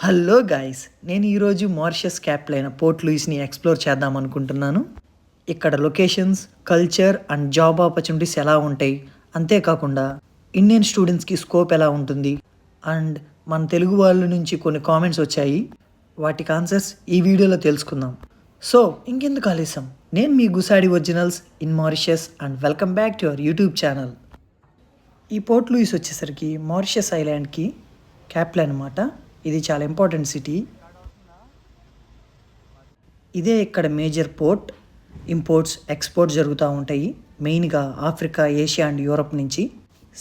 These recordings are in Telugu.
హలో గాయ్స్, నేను ఈరోజు మారిషస్ క్యాపిటల్ అయిన పోర్ట్ లూయిస్ని ఎక్స్ప్లోర్ చేద్దాం అనుకుంటున్నాను. ఇక్కడ locations, culture and job opportunities ఎలా ఉంటాయి, అంతేకాకుండా ఇండియన్ స్టూడెంట్స్కి స్కోప్ ఎలా ఉంటుంది అండ్ మన తెలుగు వాళ్ళ నుంచి కొన్ని కామెంట్స్ వచ్చాయి. వాటికి ఆన్సర్స్ ఈ వీడియోలో తెలుసుకుందాం. సో ఇంకెందుకు ఆలస్యం, నేను మీ Gusadi originals in Mauritius and welcome back to our YouTube channel. ఈ పోర్ట్ లూయిస్ వచ్చేసరికి మారిషస్ ఐలాండ్కి క్యాపిటల్ అనమాట. ఇది చాలా ఇంపార్టెంట్ సిటీ. ఇదే ఇక్కడ మేజర్ పోర్ట్. ఇంపోర్ట్స్, ఎక్స్పోర్ట్స్ జరుగుతూ ఉంటాయి, మెయిన్గా ఆఫ్రికా, ఏషియా అండ్ యూరప్ నుంచి.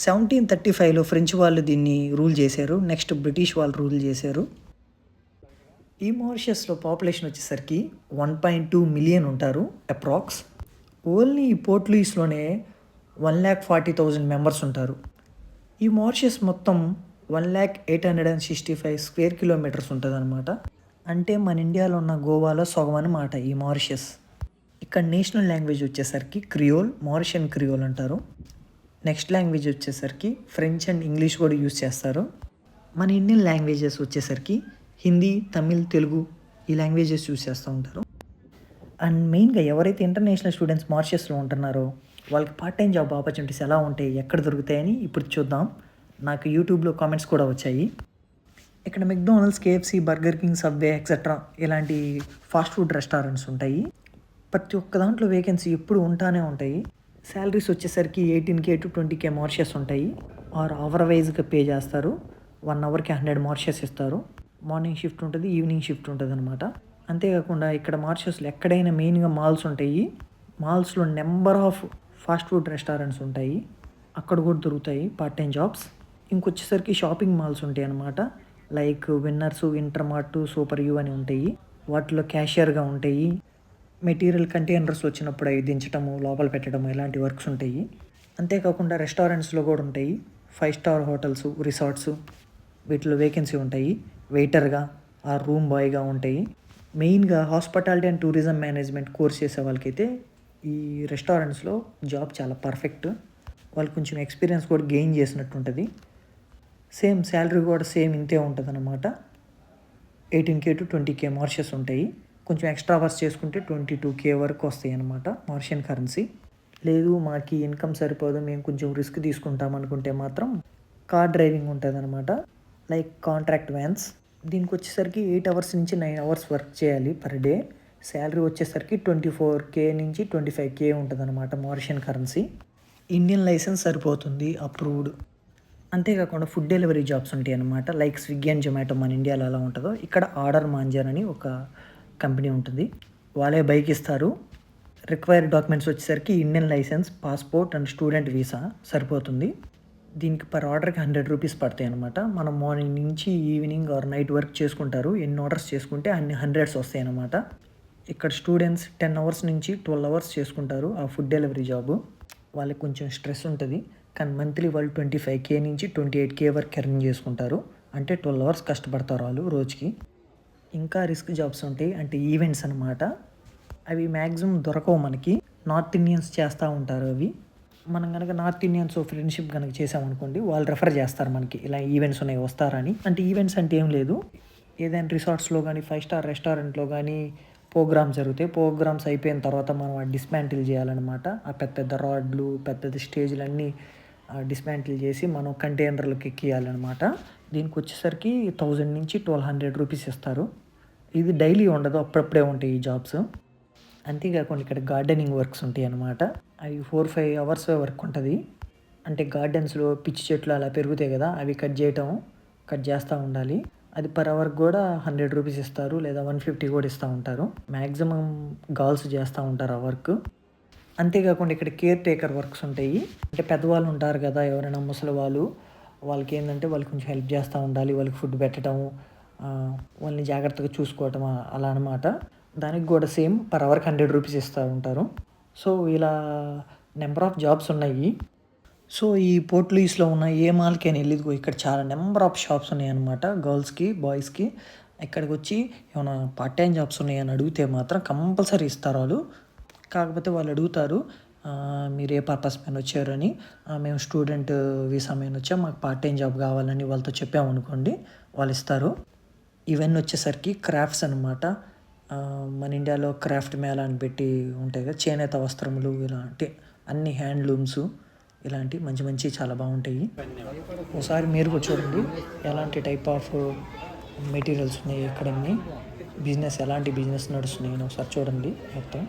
1735లో ఫ్రెంచ్ వాళ్ళు దీన్ని రూల్ చేశారు. నెక్స్ట్ బ్రిటిష్ వాళ్ళు రూల్ చేశారు. ఈ మారిషస్లో పాపులేషన్ వచ్చేసరికి 1.2 మిలియన్ ఉంటారు అప్రాక్స్. ఓన్లీ ఈ పోర్ట్ లూయిస్లోనే 1,40,000 మెంబర్స్ ఉంటారు. ఈ మారిషస్ మొత్తం 1,0865 స్క్వేర్ కిలోమీటర్స్ ఉంటుంది అనమాట. అంటే మన ఇండియాలో ఉన్న గోవాలో సగం అన్నమాట ఈ మారిషస్. ఇక్కడ నేషనల్ లాంగ్వేజ్ వచ్చేసరికి క్రియోల్, మారిషియన్ క్రియోల్ అంటారు. నెక్స్ట్ లాంగ్వేజ్ వచ్చేసరికి ఫ్రెంచ్ అండ్ ఇంగ్లీష్ కూడా యూజ్ చేస్తారు. మన ఇండియన్ లాంగ్వేజెస్ వచ్చేసరికి హిందీ, తమిళ్, తెలుగు ఈ లాంగ్వేజెస్ యూజ్ చేస్తూ ఉంటారు. అండ్ మెయిన్గా ఎవరైతే ఇంటర్నేషనల్ స్టూడెంట్స్ మారిషస్లో ఉంటున్నారో వాళ్ళకి పార్ట్ టైం జాబ్ ఆపర్చునిటీస్ ఎలా ఉంటాయి, ఎక్కడ దొరుకుతాయని ఇప్పుడు చూద్దాం. నాకు యూట్యూబ్లో కామెంట్స్ కూడా వచ్చాయి. ఇక్కడ McDonald's, KFC, burger king, subway etcetera ఇలాంటి ఫాస్ట్ ఫుడ్ రెస్టారెంట్స్ ఉంటాయి. ప్రతి ఒక్క దాంట్లో వేకెన్సీ ఎప్పుడు ఉంటానే ఉంటాయి. శాలరీస్ వచ్చేసరికి 18K to 20K మారిషస్ ఉంటాయి. ఆర్ అవర్ వైజ్గా పే చేస్తారు. 1 అవర్కి 100 మారిషస్ ఇస్తారు. మార్నింగ్ షిఫ్ట్ ఉంటుంది, ఈవినింగ్ షిఫ్ట్ ఉంటుంది అనమాట. అంతేకాకుండా ఇక్కడ మారిషస్లో ఎక్కడైనా మెయిన్గా మాల్స్ ఉంటాయి. మాల్స్లో number of fast food restaurants ఉంటాయి, అక్కడ కూడా దొరుకుతాయి పార్ట్ టైం జాబ్స్. ఇంకొచ్చేసరికి షాపింగ్ మాల్స్ ఉంటాయి అన్నమాట. Like Winners, Intermart, super U అని ఉంటాయి. వాటిలో క్యాషియర్గా ఉంటాయి. మెటీరియల్ కంటైనర్స్ వచ్చినప్పుడు అవి దించడము, లోపల పెట్టడము ఇలాంటి వర్క్స్ ఉంటాయి. అంతేకాకుండా రెస్టారెంట్స్లో కూడా ఉంటాయి. 5 స్టార్ హోటల్స్, రిసార్ట్స్ వీటిలో వేకెన్సీ ఉంటాయి. వెయిటర్గా ఆ రూమ్ బాయ్గా ఉంటాయి. మెయిన్గా hospitality and tourism management course చేసే వాళ్ళకైతే ఈ రెస్టారెంట్స్లో జాబ్ చాలా పర్ఫెక్ట్. వాళ్ళు కొంచెం ఎక్స్పీరియన్స్ కూడా గెయిన్ చేసినట్టు ఉంటుంది. సేమ్ శాలరీ కూడా సేమ్ ఇంతే ఉంటుంది అన్నమాట. 18K to 20K మారిషస్ ఉంటాయి. కొంచెం ఎక్స్ట్రా వర్క్స్ చేసుకుంటే 22K వరకు వస్తాయి అన్నమాట మారిషియన్ కరెన్సీ. లేదు మాకు ఇన్కమ్ సరిపోదు, మేము కొంచెం రిస్క్ తీసుకుంటాం అనుకుంటే మాత్రం కార్ డ్రైవింగ్ ఉంటుంది అనమాట. Like contract vans. దీనికి వచ్చేసరికి 8 అవర్స్ నుంచి 9 అవర్స్ వర్క్ చేయాలి పర్ డే. శాలరీ వచ్చేసరికి 24K నుంచి 25K ఉంటుంది అనమాట మారిషియన్ కరెన్సీ. ఇండియన్ లైసెన్స్ సరిపోతుంది, అప్రూవ్డ్. అంతేకాకుండా ఫుడ్ డెలివరీ జాబ్స్ ఉంటాయి అన్నమాట. లైక్ స్విగ్గీ అండ్ జొమాటో మన ఇండియాలో ఎలా ఉంటుందో ఇక్కడ ఆర్డర్ మాంజర్ అని ఒక కంపెనీ ఉంటుంది. వాళ్ళే బైక్ ఇస్తారు. రిక్వైర్డ్ డాక్యుమెంట్స్ వచ్చేసరికి Indian license, passport and student visa సరిపోతుంది. దీనికి పర్ ఆర్డర్కి 100 రూపీస్ పడతాయి అనమాట. మనం మార్నింగ్ నుంచి ఈవినింగ్ ఆర్ నైట్ వర్క్ చేసుకుంటారు. ఎన్ని ఆర్డర్స్ చేసుకుంటే అన్ని హండ్రెడ్స్ వస్తాయి అన్నమాట. ఇక్కడ స్టూడెంట్స్ 10 అవర్స్ నుంచి 12 అవర్స్ చేసుకుంటారు ఆ ఫుడ్ డెలివరీ జాబు. వాళ్ళకి కొంచెం స్ట్రెస్ ఉంటుంది, కానీ మంత్లీ వాళ్ళు 25K నుంచి 28K వరకు ఎర్న్ చేసుకుంటారు. అంటే 12 అవర్స్ కష్టపడతారు వాళ్ళు రోజుకి. ఇంకా రిస్క్ జాబ్స్ ఉంటాయి, అంటే ఈవెంట్స్ అనమాట. అవి మ్యాక్సిమం దొరకవు మనకి. నార్త్ ఇండియన్స్ చేస్తూ ఉంటారు అవి. మనం కనుక నార్త్ ఇండియన్స్ ఫ్రెండ్షిప్ కనుక చేసామనుకోండి, వాళ్ళు రెఫర్ చేస్తారు మనకి, ఇలా ఈవెంట్స్ ఉన్నాయి వస్తారని. అంటే ఈవెంట్స్ అంటే ఏం లేదు, ఏదైనా రిసార్ట్స్లో కానీ 5 స్టార్ రెస్టారెంట్లో కానీ ప్రోగ్రామ్స్ జరుగుతాయి. ప్రోగ్రామ్స్ అయిపోయిన తర్వాత మనం ఆ డిస్మాంటిల్ చేయాలన్నమాట. ఆ పెద్ద పెద్ద రాడ్లు, పెద్ద పెద్ద స్టేజ్లు అన్నీ డిస్మాంటిల్ చేసి మనం కంటైనర్లకు ఎక్కియాలన్నమాట. దీనికి వచ్చేసరికి 1000 నుంచి 1200 రూపీస్ ఇస్తారు. ఇది డైలీ ఉండదు, అప్పుడప్పుడే ఉంటాయి ఈ జాబ్స్. అంతేకాకుండా ఇక్కడ గార్డెనింగ్ వర్క్స్ ఉంటాయి అన్నమాట. అవి 4-5 అవర్స్ వర్క్ ఉంటుంది. అంటే గార్డెన్స్లో పిచ్చి చెట్లు అలా పెరుగుతాయి కదా, అవి కట్ చేస్తూ ఉండాలి. అది పర్ అవర్ కూడా 100 రూపీస్ ఇస్తారు, లేదా 150 కూడా ఇస్తూ ఉంటారు. మ్యాక్సిమం గర్ల్స్ చేస్తూ ఉంటారు ఆ వర్క్. అంతేకాకుండా ఇక్కడ కేర్ టేకర్ వర్క్స్ ఉంటాయి. అంటే పెద్దవాళ్ళు ఉంటారు కదా, ఎవరైనా ముసలి వాళ్ళకి ఏంటంటే వాళ్ళు కొంచెం హెల్ప్ చేస్తూ ఉండాలి. వాళ్ళకి ఫుడ్ పెట్టడం, వాళ్ళని జాగ్రత్తగా చూసుకోవటం అలా అనమాట. దానికి కూడా సేమ్ పర్ అవర్కి 100 రూపీస్ ఇస్తూ ఉంటారు. సో ఇలా నెంబర్ ఆఫ్ జాబ్స్ ఉన్నాయి. సో ఈ పోర్ట్ లూయిస్లో ఉన్న ఏ మాల్కి అని వెళ్ళిదిగో ఇక్కడ చాలా నెంబర్ ఆఫ్ షాప్స్ ఉన్నాయన్నమాట, గర్ల్స్కి, బాయ్స్కి. ఇక్కడికి వచ్చి ఏమైనా పార్ట్ టైం జాబ్స్ ఉన్నాయని అడిగితే మాత్రం కంపల్సరీ ఇస్తారు వాళ్ళు. కాకపోతే వాళ్ళు అడుగుతారు, మీరు ఏ పర్పస్ మీద వచ్చారని. మేము స్టూడెంట్ వీసా మీద వచ్చాం, మాకు పార్ట్ టైం జాబ్ కావాలని వాళ్ళతో చెప్పామనుకోండి, వాళ్ళు ఇస్తారు. ఇవన్నీ వచ్చేసరికి క్రాఫ్ట్స్ అనమాట. మన ఇండియాలో క్రాఫ్ట్ మేళా అని పెట్టి ఉంటాయి కదా, చేనేత వస్త్రములు ఇలాంటి అన్ని హ్యాండ్లూమ్స్ ఇలాంటి మంచి మంచి చాలా బాగుంటాయి. ఒకసారి మీరు కూడా చూడండి ఎలాంటి టైప్ ఆఫ్ మెటీరియల్స్ ఉన్నాయి, ఎక్కడన్నీ బిజినెస్ ఎలాంటి బిజినెస్ నడుస్తున్నాయి ఒకసారి చూడండి మొత్తం.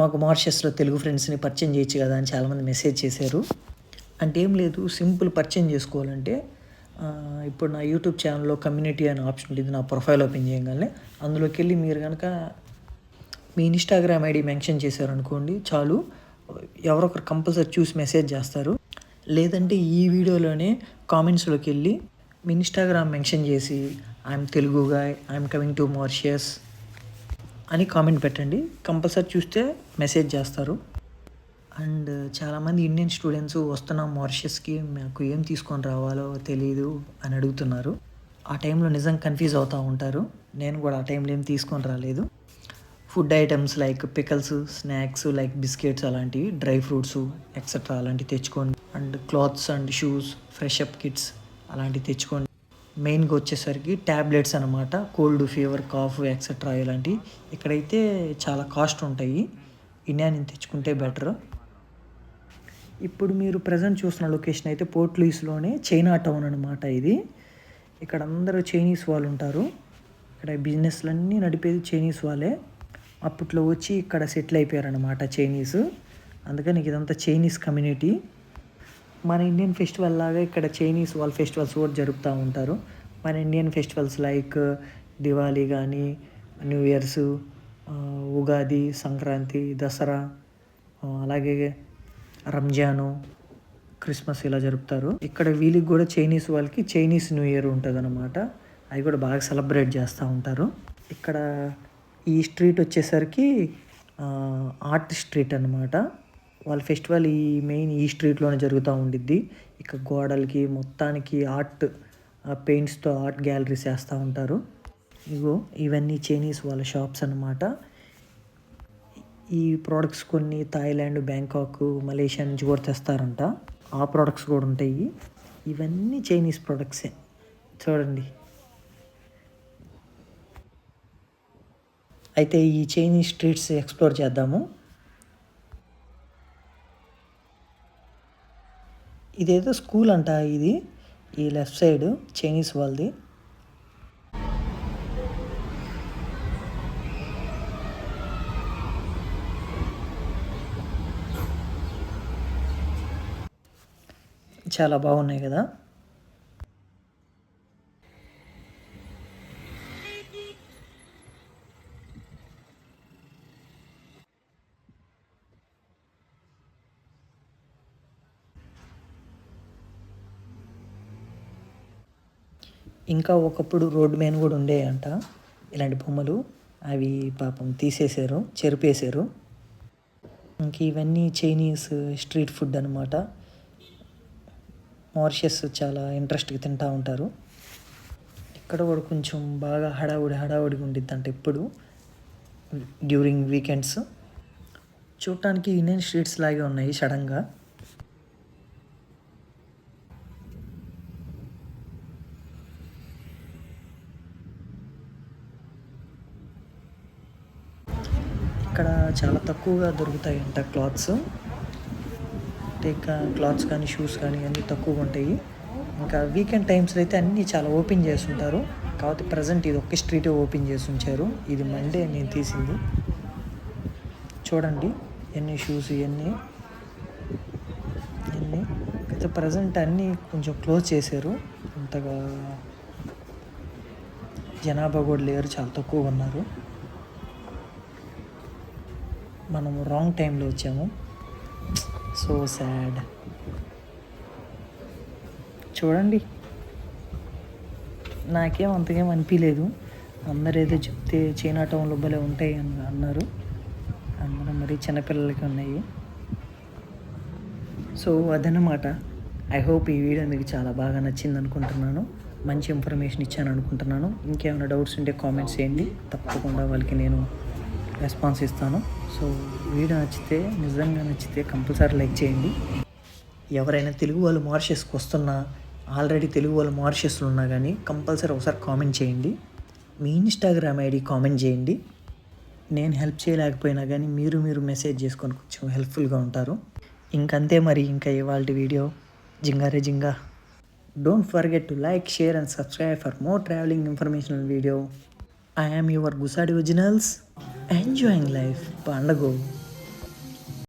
మాకు మారిషస్లో తెలుగు ఫ్రెండ్స్ని పరిచయం చేయొచ్చు కదా అని చాలామంది మెసేజ్ చేశారు. అంటే ఏం లేదు, సింపుల్ పరిచయం చేసుకోవాలంటే ఇప్పుడు నా యూట్యూబ్ ఛానల్లో కమ్యూనిటీ అనే ఆప్షన్ ఉంటుంది. నా ప్రొఫైల్ ఓపెన్ చేయగానే అందులోకి వెళ్ళి మీరు కనుక మీ ఇన్స్టాగ్రామ్ ఐడి మెన్షన్ చేశారనుకోండి చాలు, ఎవరొకరు కంపల్సరీ చూసి మెసేజ్ చేస్తారు. లేదంటే ఈ వీడియోలోనే కామెంట్స్లోకి వెళ్ళి మీ ఇన్స్టాగ్రామ్ మెన్షన్ చేసి I'm Telugu guy, I'm coming to Mauritius అని కామెంట్ పెట్టండి, కంపల్సరీ చూస్తే మెసేజ్ చేస్తారు. అండ్ చాలామంది ఇండియన్ స్టూడెంట్స్ వస్తున్నాం మారిషస్కి, మాకు ఏం తీసుకొని రావాలో తెలియదు అని అడుగుతున్నారు. ఆ టైంలో నిజంగా కన్ఫ్యూజ్ అవుతూ ఉంటారు. నేను కూడా ఆ టైంలో ఏం తీసుకొని రాలేదు. Food items like pickles, snacks like biscuits అలాంటివి, డ్రై ఫ్రూట్స్ ఎక్సెట్రా అలాంటివి తెచ్చుకోండి. And clothes and shoes, fresh up kits అలాంటివి తెచ్చుకోండి. మెయిన్గా వచ్చేసరికి ట్యాబ్లెట్స్ అనమాట, కోల్డ్, ఫీవర్, కాఫ్ ఎక్సెట్రా ఇలాంటివి. ఇక్కడైతే చాలా కాస్ట్ ఉంటాయి, ఇండియా నుంచి తెచ్చుకుంటే బెటర్. ఇప్పుడు మీరు ప్రజెంట్ చూస్తున్న లొకేషన్ అయితే పోర్ట్ లూయిస్లోనే చైనా టౌన్ అనమాట ఇది. ఇక్కడ అందరూ చైనీస్ వాళ్ళు ఉంటారు. ఇక్కడ బిజినెస్లన్నీ నడిపేది చైనీస్ వాళ్ళే. అప్పట్లో వచ్చి ఇక్కడ సెటిల్ అయిపోయారనమాట చైనీస్. అందుకని ఇదంతా చైనీస్ కమ్యూనిటీ. మన ఇండియన్ ఫెస్టివల్ లాగా ఇక్కడ చైనీస్ వాళ్ళ ఫెస్టివల్స్ కూడా జరుపుతూ ఉంటారు. మన ఇండియన్ ఫెస్టివల్స్ లైక్ దివాళీ కానీ, న్యూ ఇయర్స్, ఉగాది, సంక్రాంతి, దసరా, అలాగే రంజాను, క్రిస్మస్ ఇలా జరుపుతారు. ఇక్కడ వీళ్ళకి కూడా చైనీస్ వాళ్ళకి చైనీస్ న్యూ ఇయర్ ఉంటుంది అనమాట. అవి కూడా బాగా సెలబ్రేట్ చేస్తూ ఉంటారు. ఇక్కడ ఈ స్ట్రీట్ వచ్చేసరికి ఆర్ట్ స్ట్రీట్ అనమాట. వాళ్ళ ఫెస్టివల్ మెయిన్ ఈ స్ట్రీట్లోనే జరుగుతూ ఉండిద్ది. ఇక గోడలకి మొత్తానికి ఆర్ట్ పెయింట్స్తో ఆర్ట్ గ్యాలరీస్ వేస్తూ ఉంటారు. ఇవన్నీ చైనీస్ వాళ్ళ షాప్స్ అనమాట. ఈ ప్రోడక్ట్స్ కొన్ని థాయిలాండ్, బ్యాంకాక్, మలేషియా నుంచి కూడా తెస్తారంట. ఆ ప్రోడక్ట్స్ కూడా ఉంటాయి. ఇవన్నీ చైనీస్ ప్రోడక్ట్సే చూడండి. అయితే ఈ చైనీస్ స్ట్రీట్స్ ఎక్స్ప్లోర్ చేద్దాము. ఇదేదో స్కూల్ అంట ఇది, ఈ లెఫ్ట్ సైడ్ చైనీస్ వాళ్ళది. చాలా బాగున్నాయి కదా. ఇంకా ఒకప్పుడు రోడ్ మ్యాన్ కూడా ఉండేయంట ఇలాంటి బొమ్మలు. అవి పాపం తీసేశారు, చెరిపేశారు. ఇంక ఇవన్నీ చైనీస్ స్ట్రీట్ ఫుడ్ అనమాట. మారిషస్ చాలా ఇంట్రెస్ట్గా తింటూ ఉంటారు. ఇక్కడ కూడా కొంచెం బాగా హడావుడిగా ఉండిద్దంట ఎప్పుడు డ్యూరింగ్ వీకెండ్స్. చూడటానికి ఇండియన్ స్ట్రీట్స్ లాగే ఉన్నాయి సడన్గా. ఇక్కడ చాలా తక్కువగా దొరుకుతాయంట క్లాత్స్. క్లాత్స్ కానీ, షూస్ కానీ అన్నీ తక్కువగా ఉంటాయి. ఇంకా వీకెండ్ టైమ్స్లో అయితే అన్నీ చాలా ఓపెన్ చేస్తుంటారు. కాకపోతే ప్రజెంట్ ఇది ఒక్క స్ట్రీటే ఓపెన్ చేసి ఉంచారు. ఇది మండే నేను తీసింది. చూడండి ఎన్ని షూస్, ఇవన్నీ అయితే ప్రజెంట్ అన్నీ కొంచెం క్లోజ్ చేశారు. అంతగా జనాభా కూడా లేరు, చాలా తక్కువగా ఉన్నారు. మనము రాంగ్ టైంలో వచ్చాము. So sad. చూడండి, నాకేం అంతకేం అనిపించలేదు. అందరు ఏదో చెప్తే చైనా టౌన్లో భలే ఉంటాయి అని అన్నారు. అందరూ మరి చిన్నపిల్లలకి ఉన్నాయి. సో అదన్నమాట. ఐ హోప్ ఈ వీడియో మీకు చాలా బాగా నచ్చింది అనుకుంటున్నాను. మంచి ఇన్ఫర్మేషన్ ఇచ్చాను అనుకుంటున్నాను. ఇంకేమైనా డౌట్స్ ఉంటే కామెంట్స్ చేయండి, తప్పకుండా వాళ్ళకి నేను రెస్పాన్స్ ఇస్తాను. సో వీడియో నిజంగా నచ్చితే కంపల్సరీ లైక్ చేయండి. ఎవరైనా తెలుగు వాళ్ళు మారిషస్కి వస్తున్నా, ఆల్రెడీ తెలుగు వాళ్ళు మారిషస్లో ఉన్నా కానీ కంపల్సరీ ఒకసారి కామెంట్ చేయండి. మీ ఇన్స్టాగ్రామ్ ఐడి కామెంట్ చేయండి. నేను హెల్ప్ చేయలేకపోయినా కానీ మీరు మెసేజ్ చేసుకొని కొంచెం హెల్ప్ఫుల్గా ఉంటారు. ఇంకంతే మరి. ఇంకా ఇవాళ video జింగారే జింగా. Don't forget to like, share and subscribe for more traveling informational video. I am your Gusadi Originals. Enjoying life. Pandago.